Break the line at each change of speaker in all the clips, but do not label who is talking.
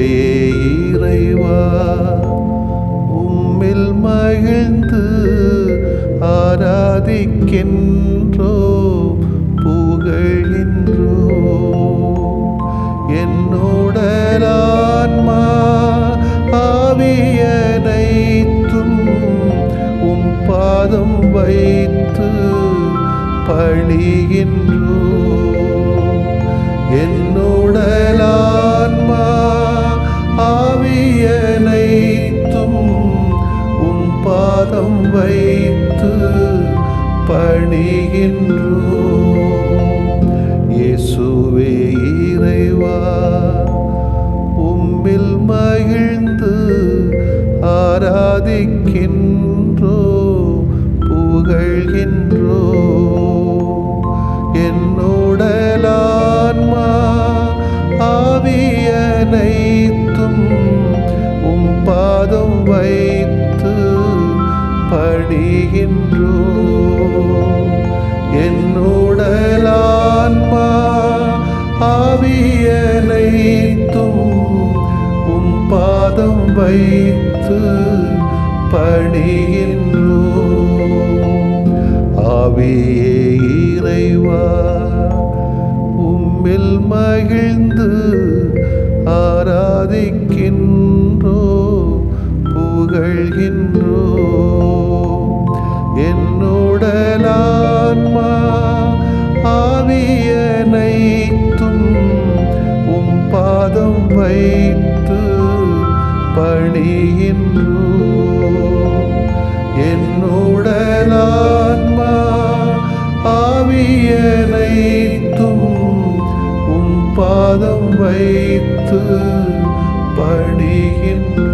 இறைவா உம்மில் மகிழ்ந்து ஆராதிக்கின்றோ புகழ்கின்றோ என்னுடலான்மா ஆவியனைத்தும் உம் பாதம் வைத்து பணிகின்றோ என்னுடலான்மா ஆவியனைத்தும் உம் பாதம் வைத்து பணிகின்றோ இயேசுவே இறைவா உம்மில் மகிழ்ந்து ஆராதிக்கின்றோ புகழ்கின்றோ என்னுடலான்மா ஆவியனைத்தும் உம் பாதம் வைத்து பணிகின்றோ என்னுடலான்மா ஆவியனைத்தும் உம் பாதம் வைத்து பணிகின்றோ ஆவியே இறைவா உம்மில் மகிழ்ந்து ஆராதிக்கின்றோ புகழ்கின்றோ என்னுடலான்மா ஆவியனைத்தும் உம் பாதம் வைத்து பணிகின்றோ என்னுடலான்மா ஆவியனைத்தும் உம் பாதம் வைத்து பணிகின்றோ.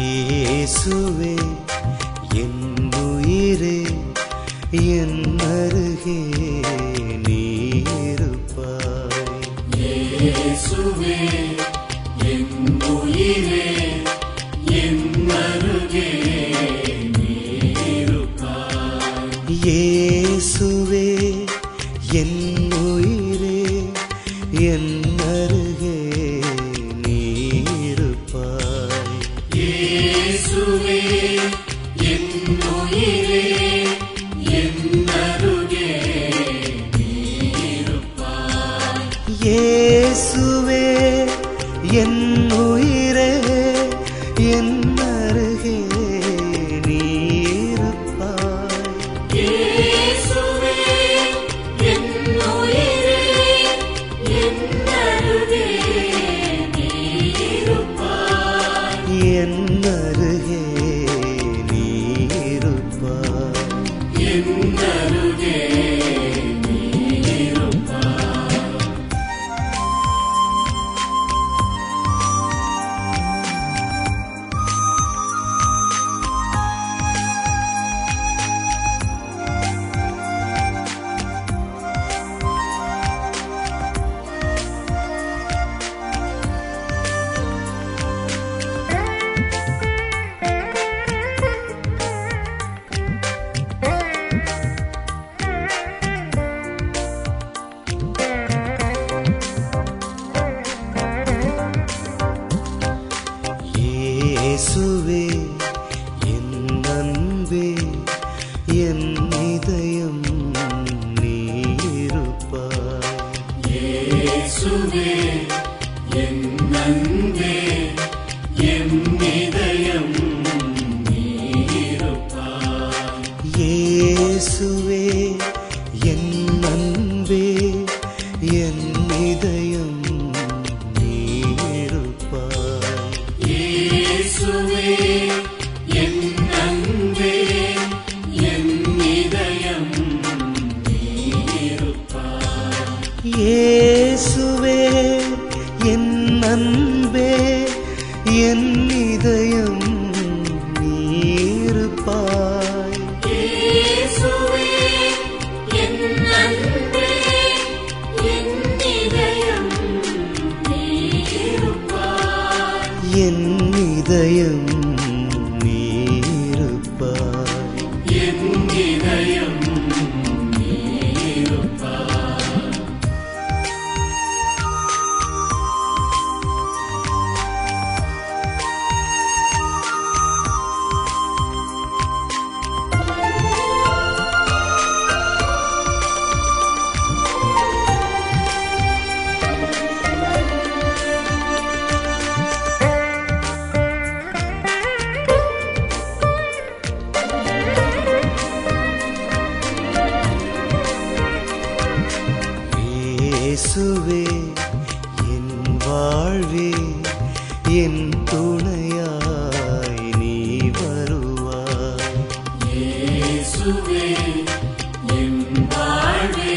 இயேசுவே என் உயிரே என் அருகே நீ இருப்பாய்.
இயேசுவே என் உயிரே என் அருகே நீ இருப்பாய்.
இயேசுவே என் உயிரே என் அருகே நீ இருப்பாய்.
இயேசுவே என் உயிரே என் அருகே நீ இருப்பாய்.
இயேசுவே என் உயிரே என் அருகே நீ இருப்பாய்.
இயேசுவே என் உயிரே என் அருகே நீ இருப்பாய்.
என் அருகே நீ இருப்பாய்.
என் அருகே நீ இருப்பாய்.
இயேசுவே என் அன்பே என் இதயம் நீ இருப்பாய்.
இயேசுவே என் அன்பே என் இதயம் இயேசுவே என் அன்பே என் இதயம் நீருப்பாய்.
இயேசுவே என் அன்பே என் இதயம் நீருப்பாய்.
இயேசுவே என் அன்பே என் இதயம் நீருப்பாய்.
என் இதயம் நீருப்பாய்.
என் இதயம் நீருப்பாய்.
இயேசுவே என் வாழ்வே என் துணையாய் நீ வருவாய்.
இயேசுவே என் வாழ்வே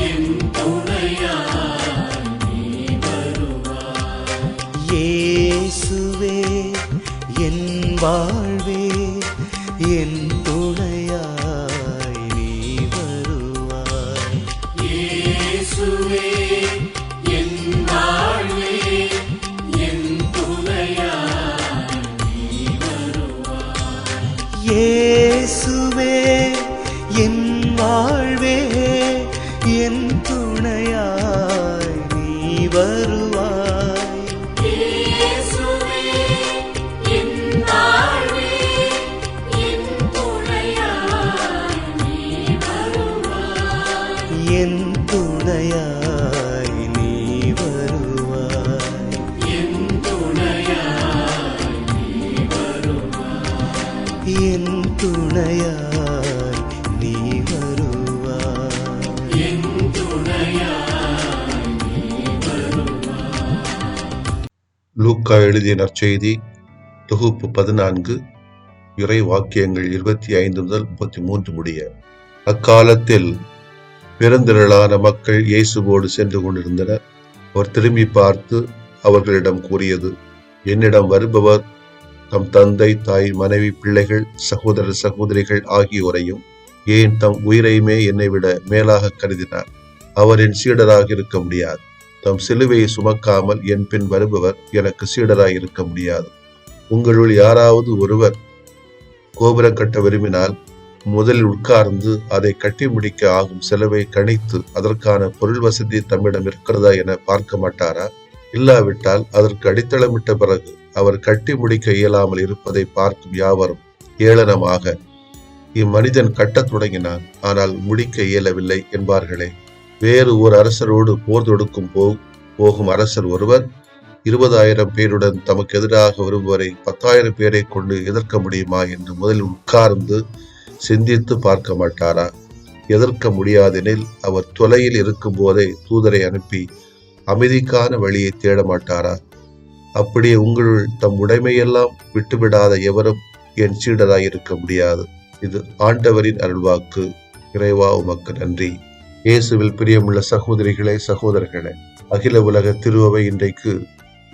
என் துணையாய் நீ வருவாய்.
இயேசுவே என் வாழ்வே என் துணையாய் நீ வருவாய்.
இயேசுவே என் வாழ்வே என் துணையாய் நீ வருவாய்.
இயேசுவே என் வாழ்வே என் துணையாய் நீ வருவாய்.
இயேசுவே என் வாழ்வே என் துணையாய் நீ வருவாய்.
என் துணையாய் நீ வருவாய்.
என் துணையாய் நீ வருவாய்.
என் துணையாய் நீ வருவாய்.
என் துணையாய் நீ வருவாய்.
லூக்கா எழுதிய நற்செய்தி தொகுப்பு 14 இறை வாக்கியங்கள் 25 முதல் 33 முடிய. அக்காலத்தில் பெருந்திரளான மக்கள் இயேசுவோடு சென்று கொண்டிருந்தனர். அவர் திரும்பி பார்த்து அவர்களிடம் கூறியது, என்னிடம் வருபவர் தம் தந்தை, தாய், மனைவி, பிள்ளைகள், சகோதரர், சகோதரிகள் ஆகியோரையும் ஏன் தம் உயிரையுமே என்னை விட மேலாக கருதினார். அவர் என் சீடராக இருக்க முடியாது. தம் சிலுவையை சுமக்காமல் என் பின் வருபவர் எனக்கு சீடராய் இருக்க முடியாது. உங்களுள் யாராவது ஒருவர் கோபுரம் கட்ட விரும்பினால் முதலில் உட்கார்ந்து அதை கட்டி முடிக்க ஆகும் செலவை கணித்து அதற்கான பொருள் வசதி தம்மிடம் இருக்கிறதா என பார்க்க மாட்டாரா? இல்லாவிட்டால் அதற்கு அடித்தளமிட்ட பிறகு அவர் கட்டி முடிக்க இயலாமல் இருப்பதை பார்க்கும் யாவரும் ஏளனமாக, இம்மனிதன் கட்டத் தொடங்கினான், ஆனால் முடிக்க இயலவில்லை என்பார்களே. வேறு ஒரு அரசரோடு போர் தொடுக்கும் போகும் அரசர் ஒருவர் 20,000 பேருடன் தமக்கு எதிராக வருபவரை 10,000 பேரை கொண்டு எதிர்க்க முடியுமா என்று முதலில் உட்கார்ந்து சிந்தித்து பார்க்க மாட்டாரா? எதிர்க்க முடியாதெனில் அவர் தொலையில் இருக்கும் போதே தூதரை அனுப்பி அமைதிக்கான வழியை தேட மாட்டாரா? அப்படியே உங்களுள் தம் உடைமையெல்லாம் விட்டுவிடாத எவரும் என் சீடராய் இருக்க முடியாது. இது ஆண்டவரின் அருள்வாக்கு. இறைவா உமக்கு நன்றி. இயேசுவில் பிரியமுள்ள சகோதரிகளே, சகோதரர்களே, அகில உலக திருவை இன்றைக்கு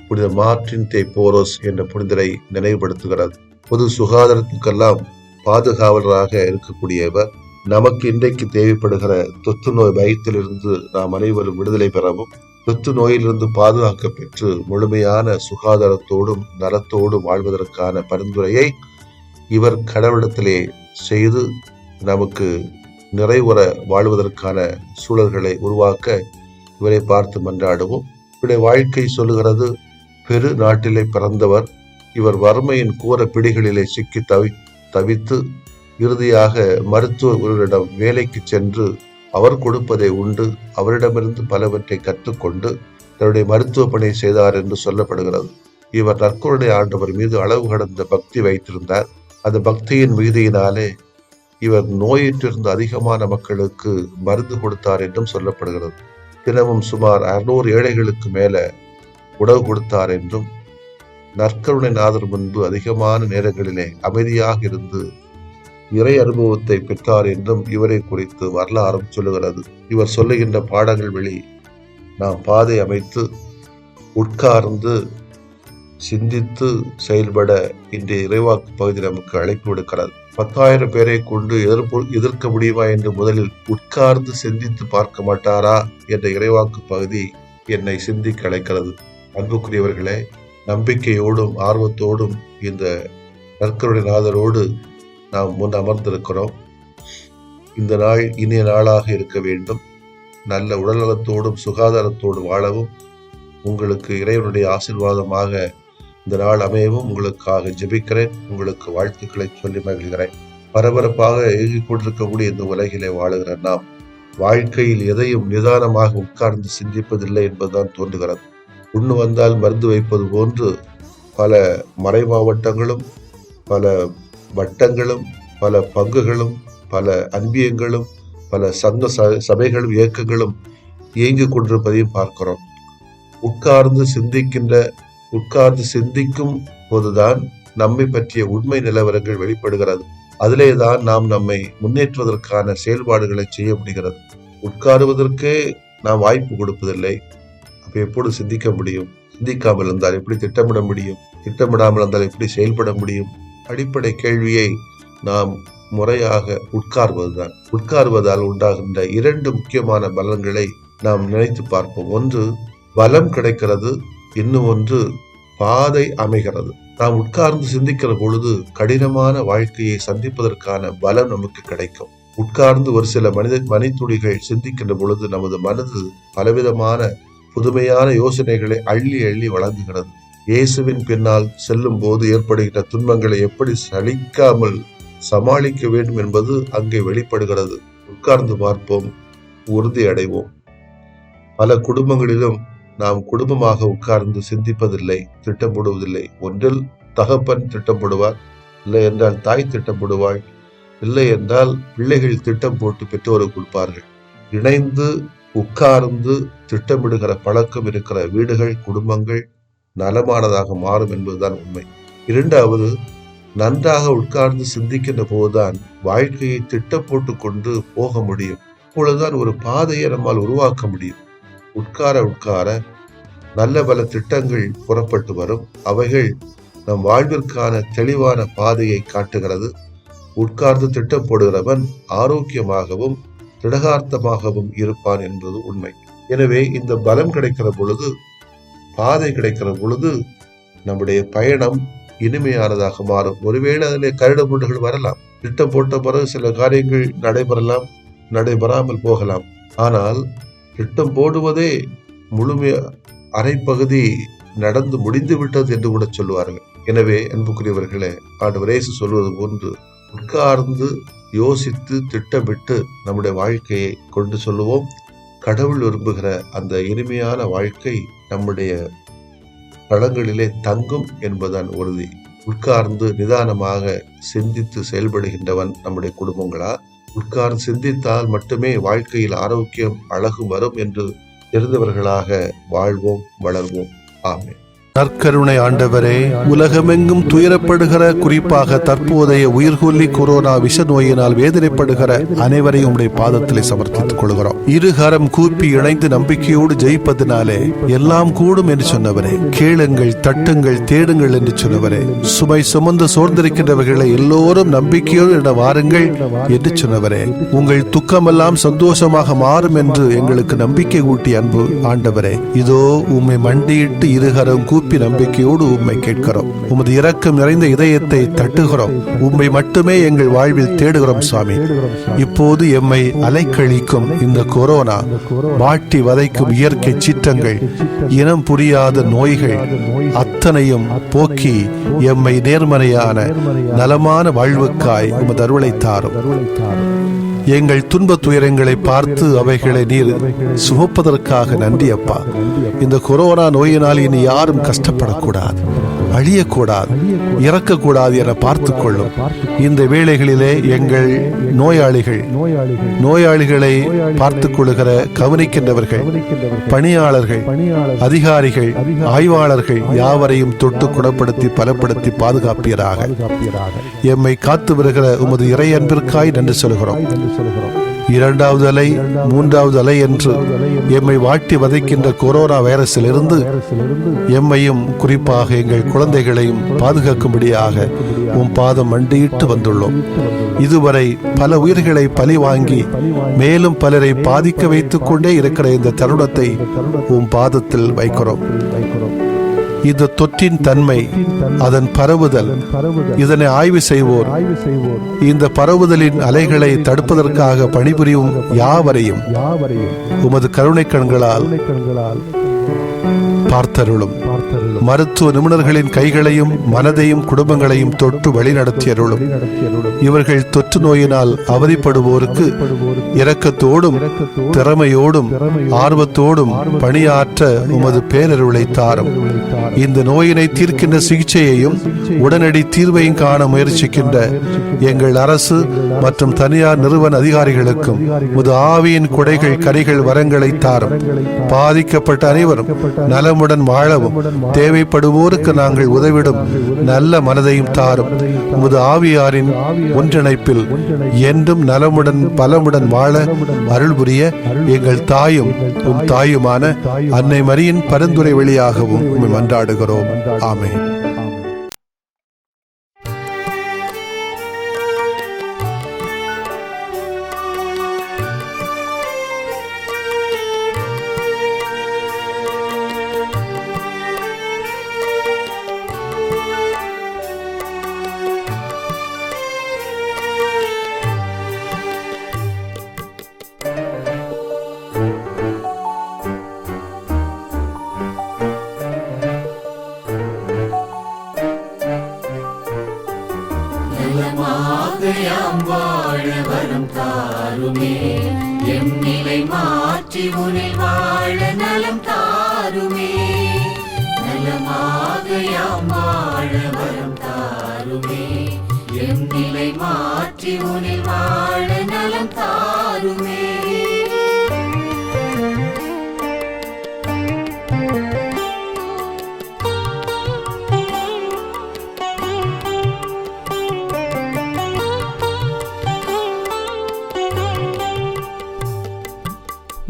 புனித மார்ட்டின் தே போரோஸ் என்ற புனிதரை நினைவுபடுத்துகிறது. பொது சுகாதாரத்துக்கெல்லாம் பாதுகாவலராக இருக்கக்கூடியவர். நமக்கு இன்றைக்கு தேவைப்படுகிற தொற்று நோய் பயத்திலிருந்து நாம் அனைவரும் விடுதலை பெறவும், தொற்று நோயிலிருந்து பாதுகாக்க பெற்று முழுமையான சுகாதாரத்தோடும் நலத்தோடும் வாழ்வதற்கான பரிந்துரையை இவர் கடவுளிடத்திலே செய்து நமக்கு நிறைவுற வாழ்வதற்கான சூழல்களை உருவாக்க இவரை பார்த்து மன்றாடுவோம். இவருடைய வாழ்க்கை சொல்லுகிறது, பெரு நாட்டிலே பிறந்தவர். இவர் வறுமையின் கூர பிடிகளிலே சிக்கி தவித்து இறுதியாக மருத்துவர் ஒருவரிடம் வேலைக்கு சென்று அவர் கொடுப்பதை உண்டு அவரிடமிருந்து பலவற்றை கற்றுக்கொண்டு தன்னுடைய மருத்துவ பணியை செய்தார் என்று சொல்லப்படுகிறது. இவர் நற்கருணை ஆண்டவர் மீது அளவு கடந்த பக்தி வைத்திருந்தார். அந்த பக்தியின் மிகுதியினாலே இவர் நோயிற்றிருந்த அதிகமான மக்களுக்கு மருந்து கொடுத்தார் என்றும் சொல்லப்படுகிறது. தினமும் சுமார் 600 ஏழைகளுக்கு மேல உணவு கொடுத்தார் என்றும் நற்கருணை நாதர் முன்பு அதிகமான நேரங்களிலே அமைதியாக இருந்து இறை அனுபவத்தை பெற்றார் என்றும் இவரை குறித்து வரலாறும் சொல்லுகிறது. இவர் சொல்லுகின்ற பாடங்கள் வழி நாம் பாதை அமைத்து உட்கார்ந்து சிந்தித்து செயல்பட இன்றைய இறைவாக்கு பகுதி நமக்கு அழைப்பு விடுக்கிறது. 10,000 பேரை கொண்டு எதிர்க்க முடியுமா என்று முதலில் உட்கார்ந்து சிந்தித்து பார்க்க மாட்டாரா என்ற இறைவாக்கு பகுதி என்னை சிந்திக்க அழைக்கிறது. அன்புக்குரியவர்களே, நம்பிக்கையோடும் ஆர்வத்தோடும் இந்த நற்கருணை நாதரோடு நாம் முன் அமர்ந்திருக்கிறோம். இந்த நாள் இனிய நாளாக இருக்க வேண்டும். நல்ல உடல்நலத்தோடும் சுகாதாரத்தோடும் வாழவும் உங்களுக்கு இறைவனுடைய ஆசீர்வாதமாக இந்த நாள் அமையவும் உங்களுக்காக ஜெபிக்கிறேன். உங்களுக்கு வாழ்த்துக்களை சொல்லி மகிழ்கிறேன். பரபரப்பாக இயங்கிக் கொண்டிருக்கக்கூடிய இந்த உலகிலே வாழுகிற நாம் வாழ்க்கையில் எதையும் நிதானமாக உட்கார்ந்து சிந்திப்பதில்லை என்பதுதான் தோன்றுகிறது. உண்ணு வந்தால் மருந்து வைப்பது போன்று பல மறைமாவட்டங்களும் பல வட்டங்களும் பல பங்குகளும் பல அன்பியங்களும் பல சங்க சபைகளும் இயக்கங்களும் இயங்கிக் கொண்டிருப்பதையும் பார்க்கிறோம். உட்கார்ந்து சிந்திக்கும் போதுதான் நம்மை பற்றிய உண்மை நிலவரங்கள் வெளிப்படுகிறது. அதிலேதான் நாம் நம்மை முன்னேற்றுவதற்கான செயல்பாடுகளை செய்ய முடிகிறது. உட்காருவதற்கே நாம் வாய்ப்பு கொடுப்பதில்லை. அப்ப எப்போது சிந்திக்க முடியும்? சிந்திக்காமல் இருந்தால் எப்படி திட்டமிட முடியும்? திட்டமிடாமல் இருந்தால் எப்படி செயல்பட முடியும்? அடிப்படை கேள்வியை நாம் முறையாக உட்கார்வதுதான். உட்கார்வதால் உண்டாகின்ற 2 முக்கியமான பலன்களை நாம் நினைத்து பார்ப்போம். ஒன்று பலம் கிடைக்கிறது, இன்னும் ஒன்று பாதை அமைகிறது. நாம் உட்கார்ந்து சிந்திக்கிற பொழுது கடினமான வாழ்க்கையை சந்திப்பதற்கான பலம் நமக்கு கிடைக்கும். உட்கார்ந்து ஒரு சில மணித்துளிகள் சிந்திக்கின்ற பொழுது நமது மனது பலவிதமான புதுமையான யோசனைகளை அள்ளி அள்ளி வழங்குகிறது. இயேசுவின் பின்னால் செல்லும் போது ஏற்படுகின்ற துன்பங்களை எப்படி சலிக்காமல் சமாளிக்க வேண்டும் என்பது அங்கே வெளிப்படுகிறது. உட்கார்ந்து பார்ப்போம், உறுதி அடைவோம். பல குடும்பங்களிலும் நாம் குடும்பமாக உட்கார்ந்து சிந்திப்பதில்லை, திட்டம் போடுவதில்லை. ஒன்றில் தகப்பன் திட்டம் போடுவார், இல்லை என்றால் தாய் திட்டம் போடுவாள், இல்லை என்றால் பிள்ளைகள் திட்டம் போட்டு பெற்றோருக்கு கொடுப்பார்கள். இணைந்து உட்கார்ந்து திட்டமிடுகிற பழக்கம் இருக்கிற வீடுகள், குடும்பங்கள் நலமானதாக மாறும் என்பதுதான் உண்மை. 2வது, நன்றாக உட்கார்ந்து சிந்திக்கின்ற போதுதான் வாழ்க்கையை திட்டம் போட்டு கொண்டு போக முடியும். அப்பொழுதுதான் ஒரு பாதையை நம்மால் உருவாக்க முடியும். உட்கார நல்ல பல திட்டங்கள் புறப்பட்டு வரும். அவைகள் நம் வாழ்விற்கான தெளிவான பாதையை காட்டுகிறது. உட்கார்ந்து திட்டம் போடுகிறவன் ஆரோக்கியமாகவும் திடகார்த்தமாகவும் இருப்பான் என்பது உண்மை. எனவே இந்த பலம் கிடைக்கிற பொழுது, பாதை கிடைக்கிற பொழுது நம்முடைய பயணம் இனிமையானதாக மாறும். ஒருவேளை அதிலே கரடுமுரடுகள் வரலாம். திட்டம் போட்ட பிறகு சில காரியங்கள் நடைபெறலாம், நடைபெறாமல் போகலாம். ஆனால் திட்டம் போடுவதே அரைப்பகுதி நடந்து முடிந்து விட்டது என்று கூட சொல்லுவார்கள். எனவே அன்புக்குரியவர்களே, ஆண்டவர் இயேசு சொல்வது போன்று உட்கார்ந்து யோசித்து திட்டமிட்டு நம்முடைய வாழ்க்கையை கொண்டு சொல்லுவோம். கடவுள் விரும்புகிற அந்த இனிமையான வாழ்க்கை நம்முடைய களங்களிலே தங்கும் என்பதுதான் உறுதி. உட்கார்ந்து நிதானமாக சிந்தித்து செயல்படுகின்றவன் நம்முடைய குடும்பங்களா? உட்கார்ந்து சிந்தித்தால் மட்டுமே வாழ்க்கையில் ஆரோக்கியம் அழகு வரும் என்று தெரிந்தவர்களாக வாழ்வோம், வளர்வோம். ஆமென்.
நற்கருணை ஆண்டவரே, உலகமெங்கும் துயரப்படுகிற, குறிப்பாக தற்போதைய உயிர்கொல்லி கொரோனா விஷ நோயினால் வேதனைப்படுகிற அனைவரையும் உடைய பாதத்திலே சமர்ப்பித்துக் கொள்கிறோம். இருகரம் கூப்பி இணைந்து நம்பிக்கையோடு ஜெயிப்பதினாலே எல்லாம் கூடும் என்று சொன்னவரே, கேளுங்கள், தட்டுங்கள், தேடுங்கள் என்று சொன்னவரே, சுமை சுமந்து சோர்ந்திருக்கின்றவர்களை எல்லோரும் நம்பிக்கையோடு இட வாருங்கள் என்று சொன்னவரே, உங்கள் துக்கமெல்லாம் சந்தோஷமாக மாறும் என்று எங்களுக்கு நம்பிக்கை ஊட்டி அன்பு ஆண்டவரே, இதோ உம்மை மண்டியிட்டு இருகரம் கூப்பி நம்பிக்கையோடு உம்மை கேட்கிறோம். உமது இரக்கம் நிறைந்த இதயத்தை தட்டுகிறோம். உம்மை மட்டுமே எங்கள் வாழ்வில் தேடுகிறோம் சுவாமி. இப்போது எம்மை அலைக்கழிக்கும் இந்த கொரோனா, வாட்டி வதைக்கும் இயற்கை சீற்றங்கள், இனம் புரியாத நோய்கள் அத்தனையும் போக்கி எம்மை நேர்மறையான நலமான வாழ்வுக்காய் உமது அருளை தாரும். எங்கள் துன்ப துயரங்களை பார்த்து அவைகளை நீர் சுமப்பதற்காக நன்றி அப்பா. இந்த கொரோனா நோயினால் இனி யாரும் கஷ்டப்படக்கூடாது. அழியக்கூடாது, இறக்கக்கூடாது என பார்த்துக் கொள்ளும். இந்த வேளைகளிலே எங்கள் நோயாளிகளை பார்த்துக் கொள்ளுகிற கவனிக்கின்றவர்கள், பணியாளர்கள், அதிகாரிகள், ஆய்வாளர்கள் யாவரையும் தொட்டு குணப்படுத்தி பலப்படுத்தி பாதுகாப்பீராக. எம்மை காத்து வருகிற உமது இறை அன்பிற்காய் நன்றி சொல்கிறோம். இரண்டாவது அலை, மூன்றாவது அலை என்று எம்மை வாட்டி வதைக்கின்ற கொரோனா வைரஸில் இருந்து எம்மையும் குறிப்பாக எங்கள் குழந்தைகளையும் பாதுகாக்கும்படியாக உம் பாதம் மண்டியிட்டு வந்துள்ளோம். இதுவரை பல உயிர்களை பலி வாங்கி மேலும் பலரை பாதிக்க வைத்துக் கொண்டே இருக்கிற இந்த தருணத்தை உம் பாதத்தில் வைக்கிறோம். இந்த தொற்றின் தன்மை, அதன் பரவுதல், இதனை ஆய்வு செய்வோர், இந்த பரவுதலின் அலைகளை தடுப்பதற்காக பணிபுரியும் யாவரையும் உமது கருணை கண்களால் பார்த்தருளும். மருத்துவ நிபுணர்களின் கைகளையும் மனதையும் குடும்பங்களையும் தொட்டு வழிநடத்தியருளும். இவர்கள் தொற்று நோயினால் அவதிப்படுவோருக்கு இரக்கத்தோடும் திறமையோடும் ஆர்வத்தோடும் பணியாற்ற உமது பேரருளை தாரும். இந்த நோயினை தீர்க்கின்ற சிகிச்சையையும் உடனடி தீர்வையும் காண முயற்சிக்கின்ற எங்கள் அரசு மற்றும் தனியார் நிறுவன அதிகாரிகளுக்கும் உமது ஆவியின் கொடைகள், கரிகள், வரங்களை தாரும். பாதிக்கப்பட்ட அனைவரும் நலமுடன் வாழவும் தேவைப்படுவோருக்கு நாங்கள் உதவிடும் நல்ல மனதையும் தாரும். உமது ஆவியாரின் ஒன்றிணைப்பில் என்றும் நலமுடன் பலமுடன் வாழ அருள் புரிய எங்கள் தாயும் உம் தாயுமான அன்னை மரியின் பரிந்துரை வழியாகவும் உம்மை மன்றாடுகிறோம். ஆமென்.
நலமாகையாம் வாழ வரம் தாருமே, எம் நிலை மாற்றி உனில் வாழ நலம் தாருமே. நலமாகையாம் வாழ வரம் தாருமே, எம் நிலை மாற்றி உனில் வாழ நலம் தாருமே.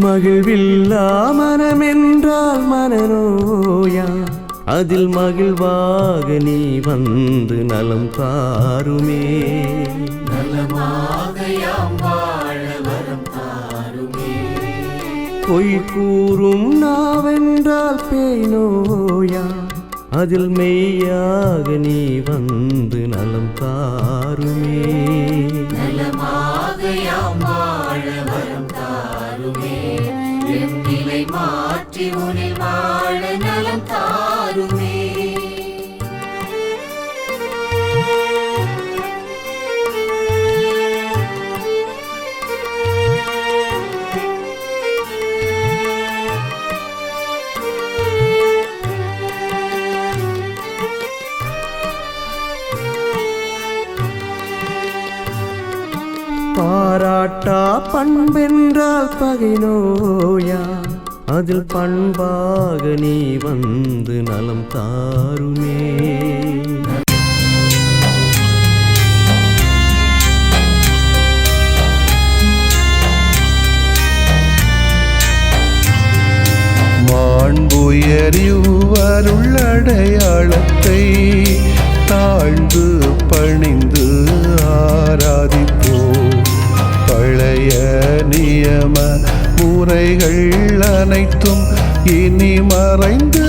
மகிழ்வில்லா மனமென்றால் மனநோயா, அதில் மகிழ்வாக நீ வந்து நலம் தாருமே.
நலமாகையாம் வாழ வரம் தாருமே.
பொய் கூறும் நாவென்றால் பேய் நோயா, அதில் மெய்யாக நீ வந்து நலம் தாருமே.
நலமாகையாம் வாழ வரம் தாருமே, எம் நிலை மாற்றி உனில் வாழ நலம் தாருமே.
பாராட்டா பண்பென்றால் பகை நோயா, அதில் பண்பாக நீ வந்து நலம் தாருமே.
மாண்புயரிவருள்ளடையாளத்தை தாழ்ந்து பணிந்து ஆராதிப்போம். பழைய நியம முறைகள் அனைத்தும் இனி மறைந்து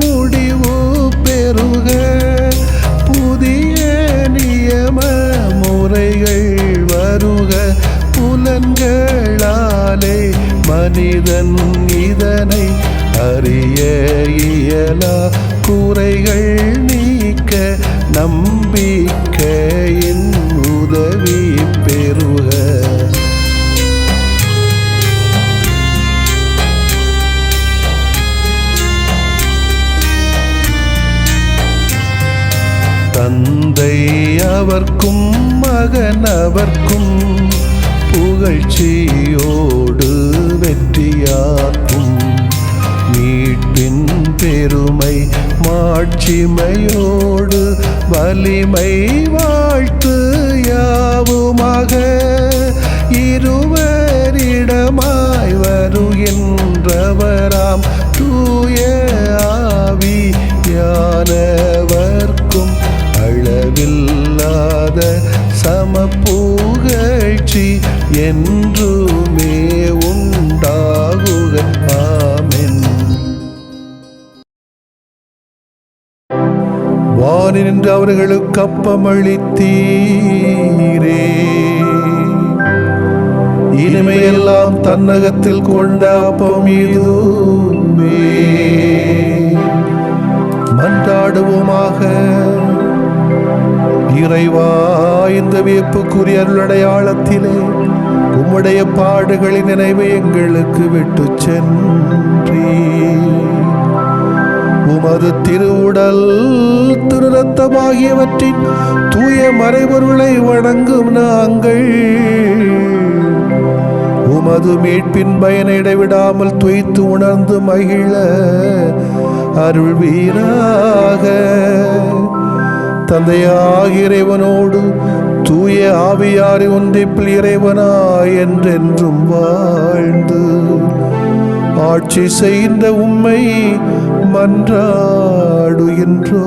முடிவு பெறுக. புதிய நியம முறைகள் வருக. புலன்களாலே மனிதன் இதனை அறிய இயலா. குறைகள் நீக்க நம்பிக்கையின் உதவி பெறுக. தந்தை அவர்க்கும் மகன் அவர்க்கும் புகழ்ச்சியோடு வெற்றியாக்கும். மீட்பின் பெருமை மாட்சிமையோடு வலிமை வாழ்த்து யாவுமாக இருவரிடமாய் வருகின்றவராம் தூய ஆவியானவர்க்கும் அளவில்லாத சமப்புகழ்ச்சி என்றுமே உண்டாகுக. ஆமென். வானின்று அவர்களுக்கு அப்பமளித்தீரே, இனிமையெல்லாம் தன்னகத்தில் கொண்ட அப்பம் இதுவே. மன்றாடுவோமாக. இறைவா, இந்த வியப்புக்குரிய அருளடையாளத்திலே உம்முடைய பாடுகளின் நினைவை எங்களுக்கு விட்டு சென்றீ. உமது திருவுடல் திருரத்தமாகியவற்றின் தூய மறைபொருளை வணங்கும் நாங்கள் உமது மீட்பின் பயனை இடைவிடாமல் துய்த்து உணர்ந்து மகிழ அருள்வீராக. தந்தையாகிய இறைவனோடு தூய ஆவியாரை ஒன்றிப்பில் இறைவனாய் என்றென்றும் வாழ்ந்து ஆட்சி செய்கின்ற உம்மை மன்றாடுகின்றோ.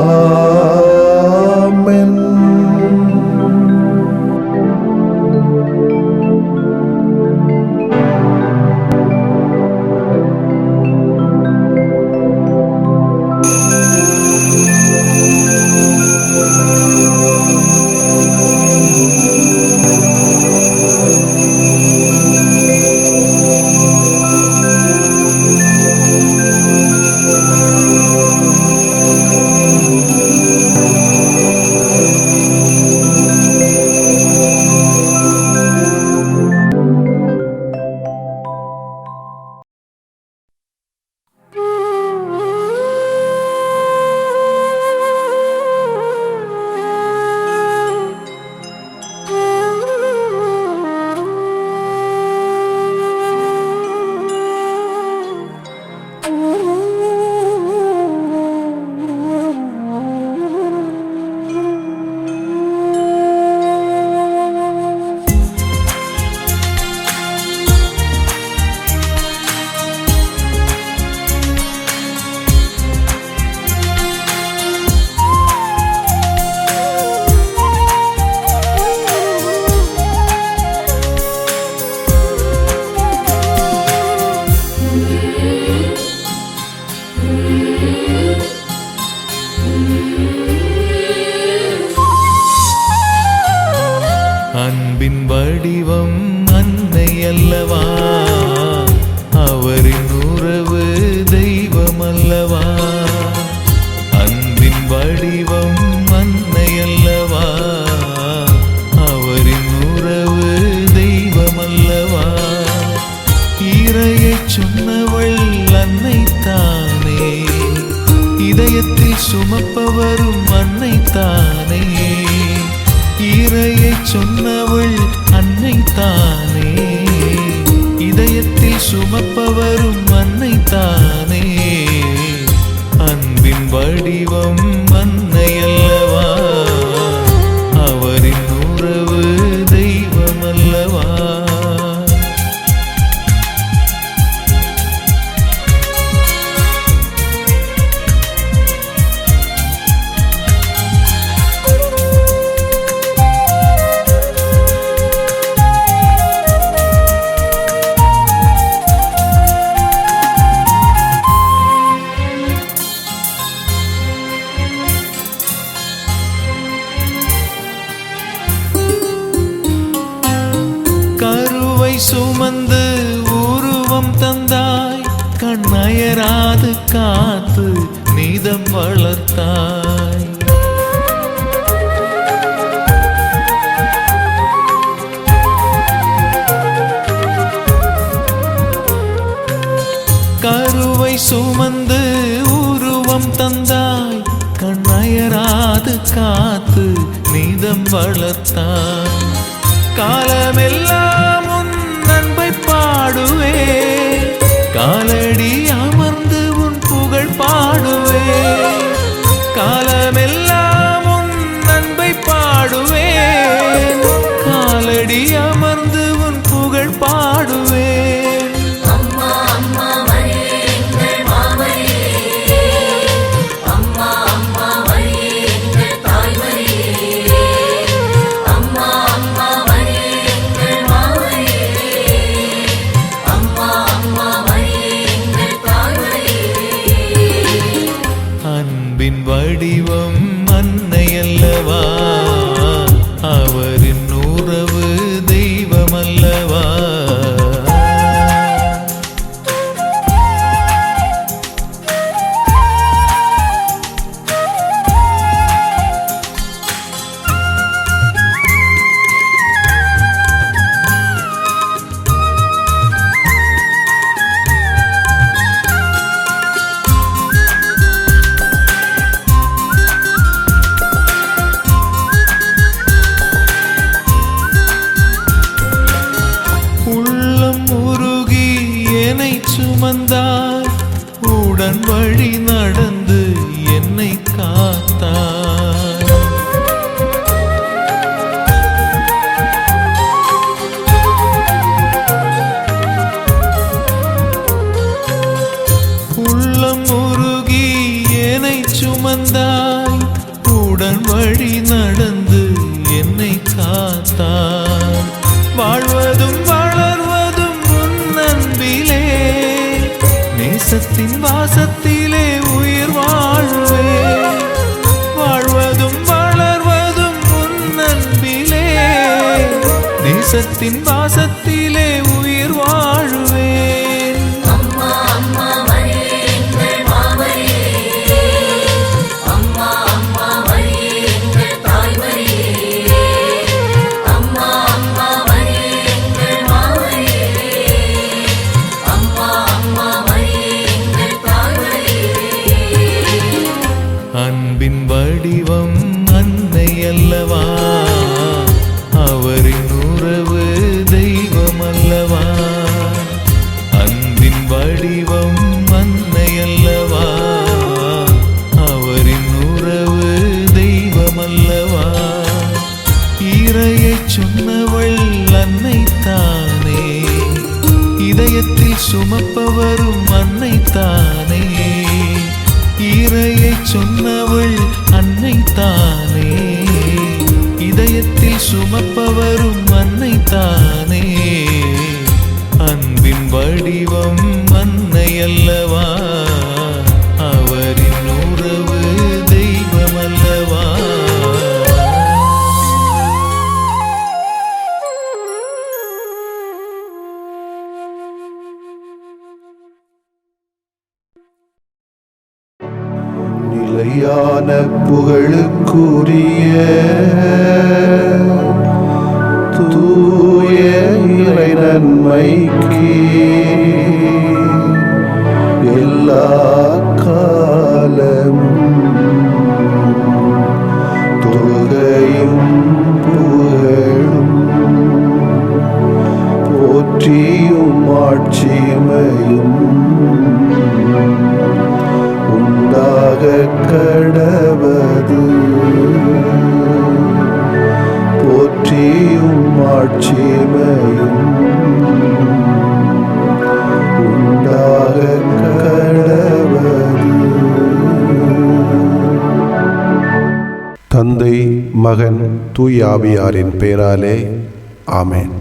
ஆமென்.
அன்பின் வடிவம் அன்னை அல்லவா, அவரின் உறவு தெய்வம் அல்லவா. அன்பின் வடிவம் அன்னை அல்லவா, அவரின் உறவு தெய்வம் அல்லவா. இறையை சொன்னவள் அன்னை தானே, இதயத்தில் சுமப்பவரும் அன்னை தானே. இறையை சொன்னவள் அன்னை தானே, இதயத்தில் சுமப்பவரும் அன்னை தானே. அன்பின் வடிவம் அன்னை அல்லவா, அவரின் உறவு தெய்வம் அல்லவா. சுமந்து உருவம் தந்தாய், கண்ணயராது காத்து நீதம் வளர்த்தாய். கருவை சுமந்து உருவம் காத்து நீதம் வளர்த்தாய். காலமெல்லாம் உன் அன்பை பாடுவே, காலடி அமர்ந்து உன் புகழ் பாடுவே. காலமெல்லாம் உன் அன்பை பாடுவே, காலடி அமர்ந்து உன் புகழ் பாடுவே.
அம்மா அம்மா மரியே எங்கள் மாமரியே, அம்மா அம்மா மரியே எங்கள் தாய்மரியே, அம்மா அம்மா மரியே எங்கள் மாமரியே, அம்மா அம்மா மரியே எங்கள் தாய்மரியே.
அன்பின் வடிவம் அன்னை அல்லவா, அவரின் உறவு தெய்வம் அல்லவா. உள்ளம் உருகி என்னை சுமந்தாய், உடன் வழி நடந்து என்னை காத்தாய். உள்ளம் உருகி என்னை சுமந்தாய், உடன் வழி நடந்து என்னை காத்தாய். வாழ்வதும் வளர்வதும் உன் அன்பிலே, நேசத்தின் வாசத்திலே உயிர் வாழ்வே. வாழ்வதும் வளர்வதும் உன் அன்பிலே, நேசத்தின் வாசத்திலே உயிர் வாழ்வேன்.
அம்மா அம்மா மரியே எங்கள் மாமரியே, அம்மா அம்மா மரியே எங்கள் தாய்மரியே, அம்மா அம்மா மரியே எங்கள் மாமரியே, அம்மா அம்மா மரியே எங்கள் தாய்மரியே.
அன்பின் வடிவம் அன்னை அல்லவா, அவரின் உறவு தெய்வம் அல்லவா. அன்பின் வடிவம் அன்னை அல்லவா, அவரின் உறவு தெய்வம் அல்லவா. இறையை சொன்னவள் அன்னை தானே, இதயத்தில் சுமப்பவரும் அன்னை தானே. இறையை சொன்னவள் அன்னை தானே, இதயத்தில் சுமப்பவரும் அன்னை தானே. அன்பின் வடிவம் அன்னை அல்லவா, அவரின் உறவு தெய்வம் அல்லவா.
நிலையான புகழுக்குரிய தூய இறை நன்மைக்கு எல்லா காலமும் தொழுகையும் புகழும் போற்றியும் ஆட்சிமையும் உண்டாக கடவது. போற்றியும் ஆட்சிமையும் உண்டாக கடவது. தந்தை, மகன், தூய ஆவியாரின் பெயராலே ஆமென்.